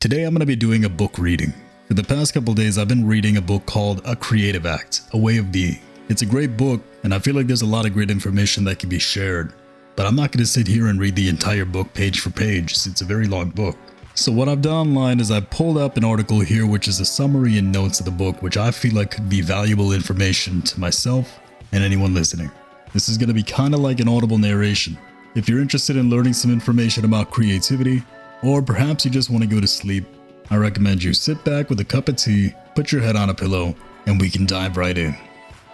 Today I'm going to be doing a book reading. For the past couple days I've been reading a book called A Creative Act, A Way of Being. It's a great book and I feel like there's a lot of great information that can be shared. But I'm not going to sit here and read the entire book page for page since it's a very long book. So what I've done online is I've pulled up an article here which is a summary and notes of the book which I feel like could be valuable information to myself and anyone listening. This is going to be kind of like an audible narration. If you're interested in learning some information about creativity, or perhaps you just want to go to sleep, I recommend you sit back with a cup of tea, put your head on a pillow, and we can dive right in.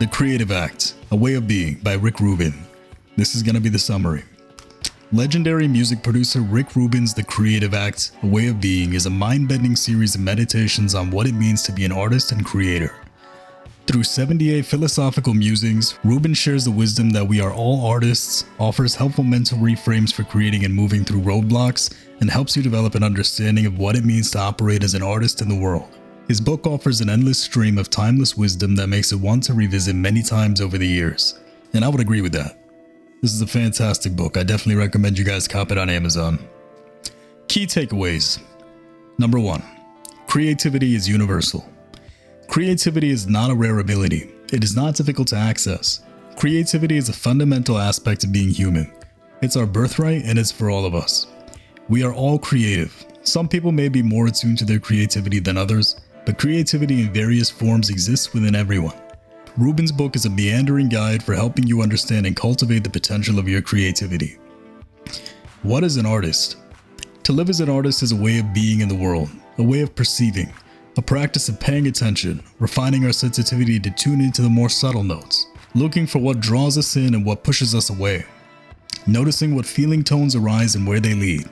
The Creative Act, A Way of Being by Rick Rubin. This is going to be the summary. Legendary music producer Rick Rubin's The Creative Act, A Way of Being is a mind-bending series of meditations on what it means to be an artist and creator. Through 78 philosophical musings, Rubin shares the wisdom that we are all artists, offers helpful mental reframes for creating and moving through roadblocks, and helps you develop an understanding of what it means to operate as an artist in the world. His book offers an endless stream of timeless wisdom that makes it one to revisit many times over the years. And I would agree with that. This is a fantastic book. I definitely recommend you guys cop it on Amazon. Key takeaways. Number 1. Creativity is universal. Creativity is not a rare ability. It is not difficult to access. Creativity is a fundamental aspect of being human. It's our birthright and it's for all of us. We are all creative. Some people may be more attuned to their creativity than others, but creativity in various forms exists within everyone. Rubin's book is a meandering guide for helping you understand and cultivate the potential of your creativity. What is an artist? To live as an artist is a way of being in the world, a way of perceiving, a practice of paying attention, refining our sensitivity to tune into the more subtle notes, looking for what draws us in and what pushes us away, noticing what feeling tones arise and where they lead.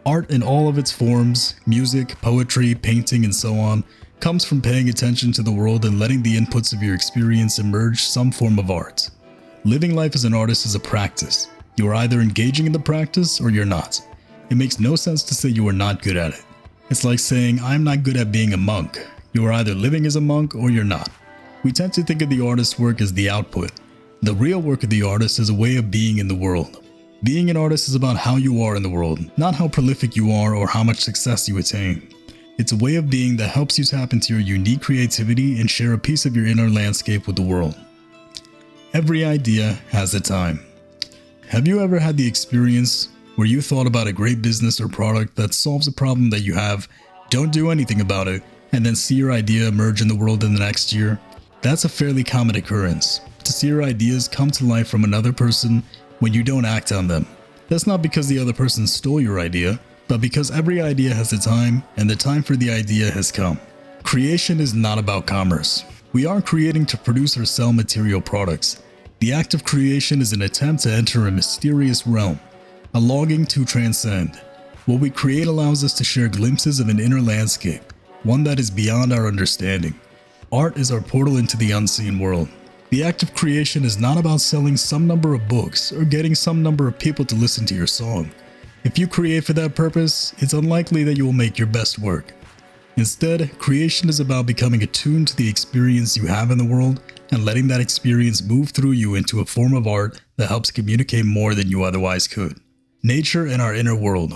Art in all of its forms, music, poetry, painting, and so on, comes from paying attention to the world and letting the inputs of your experience emerge some form of art. Living life as an artist is a practice. You are either engaging in the practice or you're not. It makes no sense to say you are not good at it. It's like saying, I'm not good at being a monk. You are either living as a monk or you're not. We tend to think of the artist's work as the output. The real work of the artist is a way of being in the world. Being an artist is about how you are in the world, not how prolific you are or how much success you attain. It's a way of being that helps you tap into your unique creativity and share a piece of your inner landscape with the world. Every idea has a time. Have you ever had the experience where you thought about a great business or product that solves a problem that you have, don't do anything about it, and then see your idea emerge in the world in the next year? That's a fairly common occurrence, to see your ideas come to life from another person when you don't act on them. That's not because the other person stole your idea, but because every idea has a time, and the time for the idea has come. Creation is not about commerce. We aren't creating to produce or sell material products. The act of creation is an attempt to enter a mysterious realm, a longing to transcend. What we create allows us to share glimpses of an inner landscape, one that is beyond our understanding. Art is our portal into the unseen world. The act of creation is not about selling some number of books or getting some number of people to listen to your song. If you create for that purpose, it's unlikely that you will make your best work. Instead, creation is about becoming attuned to the experience you have in the world and letting that experience move through you into a form of art that helps communicate more than you otherwise could. Nature and our inner world.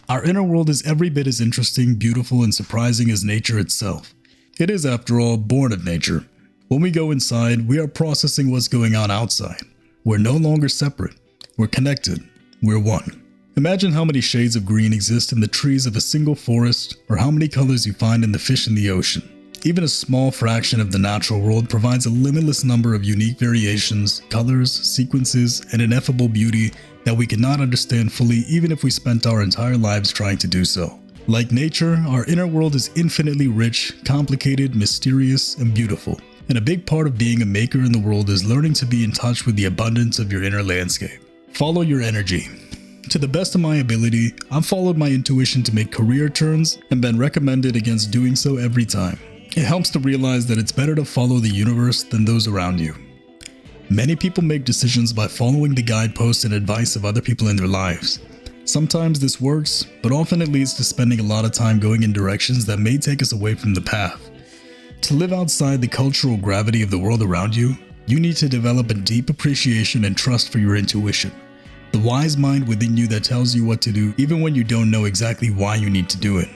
Our inner world is every bit as interesting, beautiful, and surprising as nature itself. It is, after all, born of nature. When we go inside, we are processing what's going on outside. We're no longer separate. We're connected. We're one. Imagine how many shades of green exist in the trees of a single forest, or how many colors you find in the fish in the ocean. Even a small fraction of the natural world provides a limitless number of unique variations, colors, sequences, and ineffable beauty that we cannot understand fully even if we spent our entire lives trying to do so. Like nature, our inner world is infinitely rich, complicated, mysterious, and beautiful. And a big part of being a maker in the world is learning to be in touch with the abundance of your inner landscape. Follow your energy. To the best of my ability, I've followed my intuition to make career turns and been recommended against doing so every time. It helps to realize that it's better to follow the universe than those around you. Many people make decisions by following the guideposts and advice of other people in their lives. Sometimes this works, but often it leads to spending a lot of time going in directions that may take us away from the path. To live outside the cultural gravity of the world around you, you need to develop a deep appreciation and trust for your intuition. The wise mind within you that tells you what to do even when you don't know exactly why you need to do it.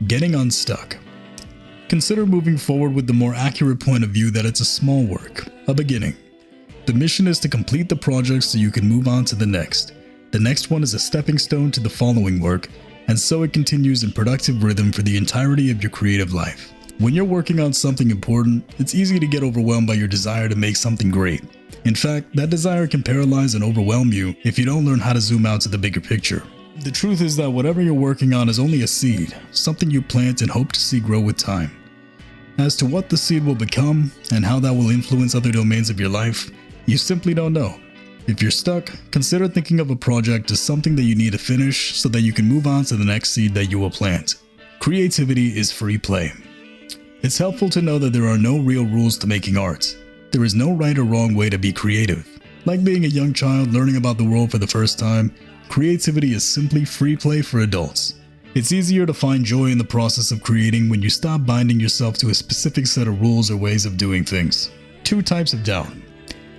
Getting unstuck. Consider moving forward with the more accurate point of view that it's a small work, a beginning. The mission is to complete the project so you can move on to the next. The next one is a stepping stone to the following work, and so it continues in productive rhythm for the entirety of your creative life. When you're working on something important, it's easy to get overwhelmed by your desire to make something great. In fact, that desire can paralyze and overwhelm you if you don't learn how to zoom out to the bigger picture. The truth is that whatever you're working on is only a seed, something you plant and hope to see grow with time. As to what the seed will become and how that will influence other domains of your life, you simply don't know. If you're stuck, consider thinking of a project as something that you need to finish so that you can move on to the next seed that you will plant. Creativity is free play. It's helpful to know that there are no real rules to making art. There is no right or wrong way to be creative. Like being a young child learning about the world for the first time, creativity is simply free play for adults. It's easier to find joy in the process of creating when you stop binding yourself to a specific set of rules or ways of doing things. 2 types of doubt.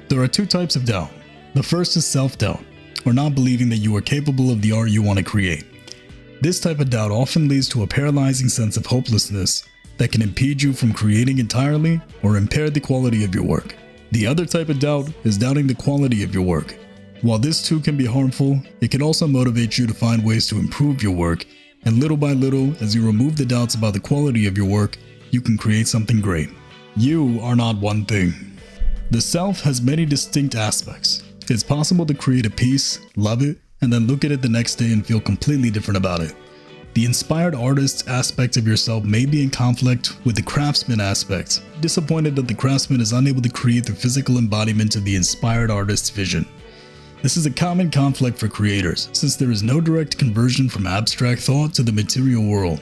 There are 2 types of doubt. The first is self-doubt, or not believing that you are capable of the art you want to create. This type of doubt often leads to a paralyzing sense of hopelessness that can impede you from creating entirely or impair the quality of your work. The other type of doubt is doubting the quality of your work. While this too can be harmful, it can also motivate you to find ways to improve your work, and little by little, as you remove the doubts about the quality of your work, you can create something great. You are not one thing. The self has many distinct aspects. It's possible to create a piece, love it, and then look at it the next day and feel completely different about it. The inspired artist aspect of yourself may be in conflict with the craftsman aspect, disappointed that the craftsman is unable to create the physical embodiment of the inspired artist's vision. This is a common conflict for creators, since there is no direct conversion from abstract thought to the material world.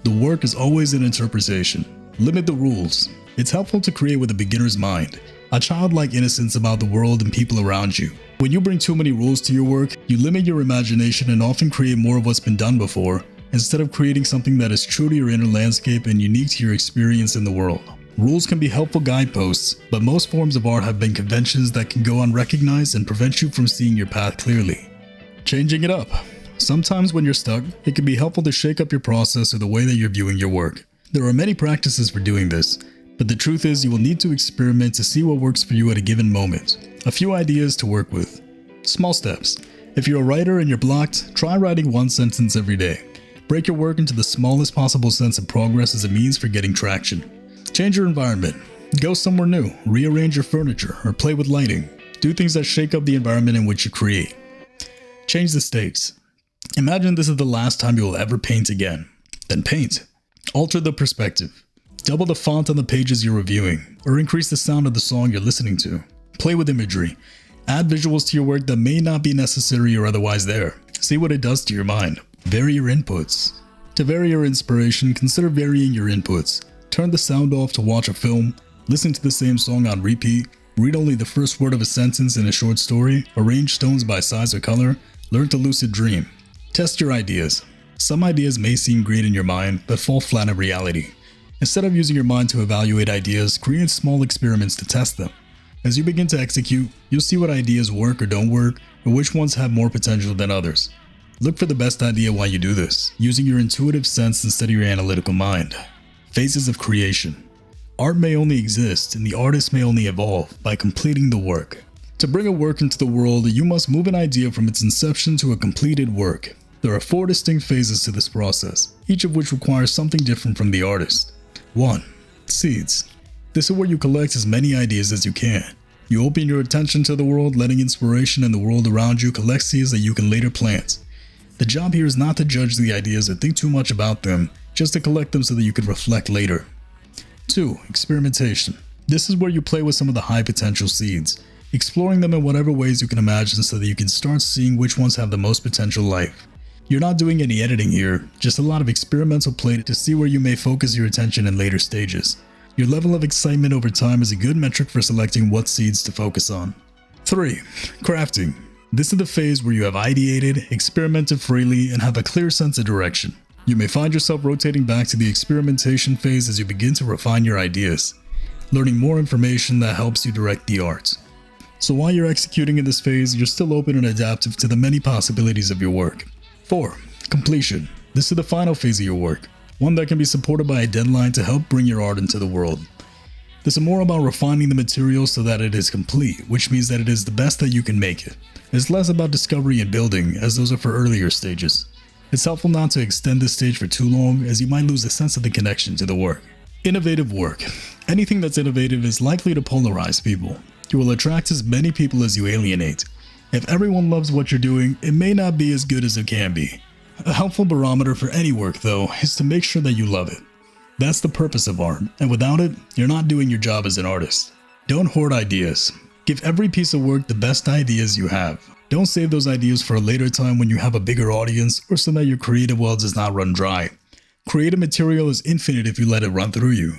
The work is always an interpretation. Limit the rules. It's helpful to create with a beginner's mind, a childlike innocence about the world and people around you. When you bring too many rules to your work, you limit your imagination and often create more of what's been done before, instead of creating something that is true to your inner landscape and unique to your experience in the world. Rules can be helpful guideposts, but most forms of art have been conventions that can go unrecognized and prevent you from seeing your path clearly. Changing it up. Sometimes when you're stuck, it can be helpful to shake up your process or the way that you're viewing your work. There are many practices for doing this, but the truth is you will need to experiment to see what works for you at a given moment. A few ideas to work with. Small steps. If you're a writer and you're blocked, try writing 1 sentence every day. Break your work into the smallest possible sense of progress as a means for getting traction. Change your environment. Go somewhere new, rearrange your furniture, or play with lighting. Do things that shake up the environment in which you create. Change the stakes. Imagine this is the last time you will ever paint again. Then paint. Alter the perspective. Double the font on the pages you're reviewing, or increase the sound of the song you're listening to. Play with imagery. Add visuals to your work that may not be necessary or otherwise there. See what it does to your mind. Vary your inputs. To vary your inspiration, consider varying your inputs. Turn the sound off to watch a film, listen to the same song on repeat, read only the first word of a sentence in a short story, arrange stones by size or color, learn to lucid dream. Test your ideas. Some ideas may seem great in your mind, but fall flat in reality. Instead of using your mind to evaluate ideas, create small experiments to test them. As you begin to execute, you'll see what ideas work or don't work, or which ones have more potential than others. Look for the best idea while you do this, using your intuitive sense instead of your analytical mind. Phases of creation. Art may only exist, and the artist may only evolve by completing the work. To bring a work into the world, you must move an idea from its inception to a completed work. There are 4 distinct phases to this process, each of which requires something different from the artist. 1. Seeds. This is where you collect as many ideas as you can. You open your attention to the world, letting inspiration and the world around you collect seeds that you can later plant. The job here is not to judge the ideas or think too much about them, just to collect them so that you can reflect later. 2. Experimentation. This is where you play with some of the high potential seeds, exploring them in whatever ways you can imagine so that you can start seeing which ones have the most potential life. You're not doing any editing here, just a lot of experimental play to see where you may focus your attention in later stages. Your level of excitement over time is a good metric for selecting what seeds to focus on. 3. Crafting. This is the phase where you have ideated, experimented freely, and have a clear sense of direction. You may find yourself rotating back to the experimentation phase as you begin to refine your ideas, learning more information that helps you direct the art. So while you're executing in this phase, you're still open and adaptive to the many possibilities of your work. 4. Completion. This is the final phase of your work. one that can be supported by a deadline to help bring your art into the world. This is more about refining the material so that it is complete, which means that it is the best that you can make it. It's less about discovery and building, as those are for earlier stages. It's helpful not to extend this stage for too long, as you might lose a sense of the connection to the work. Innovative work. Anything that's innovative is likely to polarize people. You will attract as many people as you alienate. If everyone loves what you're doing, it may not be as good as it can be. A helpful barometer for any work, though, is to make sure that you love it. That's the purpose of art, and without it, you're not doing your job as an artist. Don't hoard ideas. Give every piece of work the best ideas you have. Don't save those ideas for a later time when you have a bigger audience or so that your creative well does not run dry. Creative material is infinite if you let it run through you.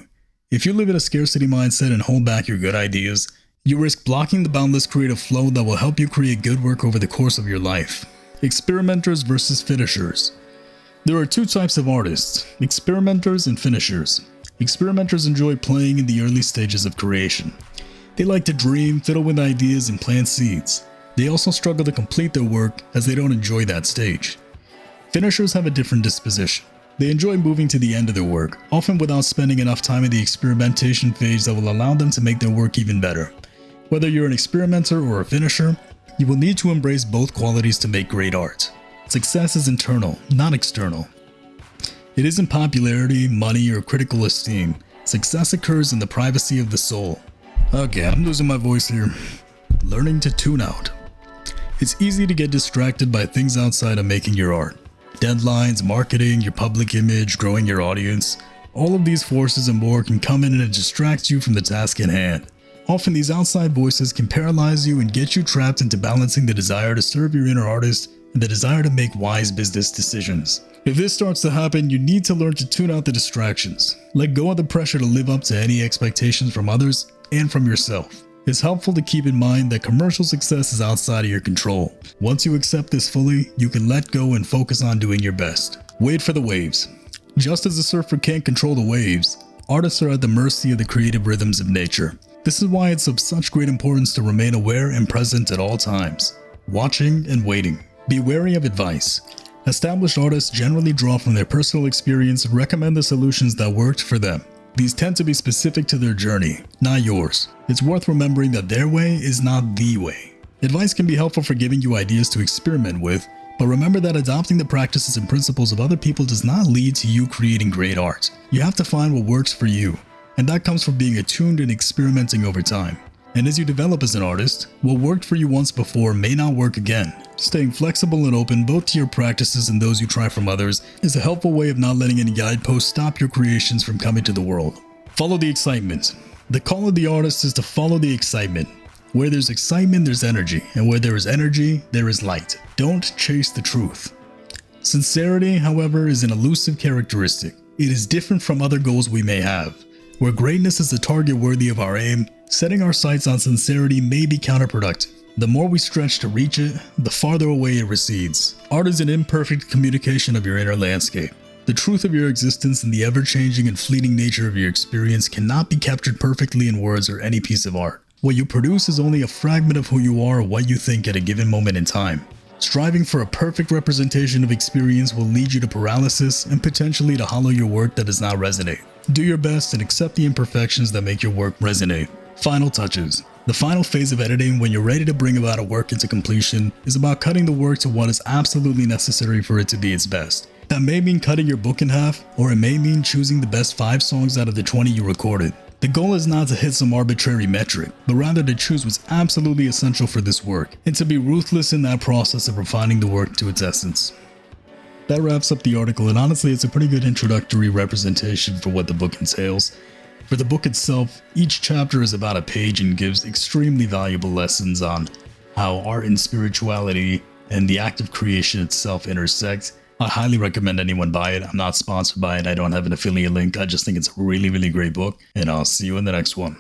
If you live in a scarcity mindset and hold back your good ideas, you risk blocking the boundless creative flow that will help you create good work over the course of your life. Experimenters versus finishers. There are two types of artists, experimenters and finishers. Experimenters enjoy playing in the early stages of creation. They like to dream, fiddle with ideas, and plant seeds. They also struggle to complete their work as they don't enjoy that stage. Finishers have a different disposition. They enjoy moving to the end of their work, often without spending enough time in the experimentation phase that will allow them to make their work even better. Whether you're an experimenter or a finisher, you will need to embrace both qualities to make great art. Success is internal, not external. It isn't popularity, money, or critical esteem. Success occurs in the privacy of the soul. Okay, I'm losing my voice here. Learning to tune out. It's easy to get distracted by things outside of making your art. Deadlines, marketing, your public image, growing your audience. All of these forces and more can come in and distract you from the task at hand. Often these outside voices can paralyze you and get you trapped into balancing the desire to serve your inner artist and the desire to make wise business decisions. If this starts to happen, you need to learn to tune out the distractions. Let go of the pressure to live up to any expectations from others and from yourself. It's helpful to keep in mind that commercial success is outside of your control. Once you accept this fully, you can let go and focus on doing your best. Wait for the waves. Just as the surfer can't control the waves, artists are at the mercy of the creative rhythms of nature. This is why it's of such great importance to remain aware and present at all times. Watching and waiting. Be wary of advice. Established artists generally draw from their personal experience and recommend the solutions that worked for them. These tend to be specific to their journey, not yours. It's worth remembering that their way is not the way. Advice can be helpful for giving you ideas to experiment with, but remember that adopting the practices and principles of other people does not lead to you creating great art. You have to find what works for you, and that comes from being attuned and experimenting over time. And as you develop as an artist, what worked for you once before may not work again. Staying flexible and open both to your practices and those you try from others is a helpful way of not letting any guideposts stop your creations from coming to the world. Follow the excitement. The call of the artist is to follow the excitement. Where there's excitement, there's energy, and where there is energy, there is light. Don't chase the truth. Sincerity, however, is an elusive characteristic. It is different from other goals we may have. Where greatness is a target worthy of our aim, setting our sights on sincerity may be counterproductive. The more we stretch to reach it, the farther away it recedes. Art is an imperfect communication of your inner landscape. The truth of your existence and the ever-changing and fleeting nature of your experience cannot be captured perfectly in words or any piece of art. What you produce is only a fragment of who you are or what you think at a given moment in time. Striving for a perfect representation of experience will lead you to paralysis and potentially to hollow your work that does not resonate. Do your best and accept the imperfections that make your work resonate. Final touches. The final phase of editing, when you're ready to bring about a work into completion, is about cutting the work to what is absolutely necessary for it to be its best. That may mean cutting your book in half, or it may mean choosing the best 5 songs out of the 20 you recorded. The goal is not to hit some arbitrary metric, but rather to choose what's absolutely essential for this work, and to be ruthless in that process of refining the work to its essence. That wraps up the article, and honestly it's a pretty good introductory representation for what the book entails. For the book itself, each chapter is about a page and gives extremely valuable lessons on how art and spirituality and the act of creation itself intersect. I highly recommend anyone buy it. I'm not sponsored by it. I don't have an affiliate link. I just think it's a really, really great book, and I'll see you in the next one.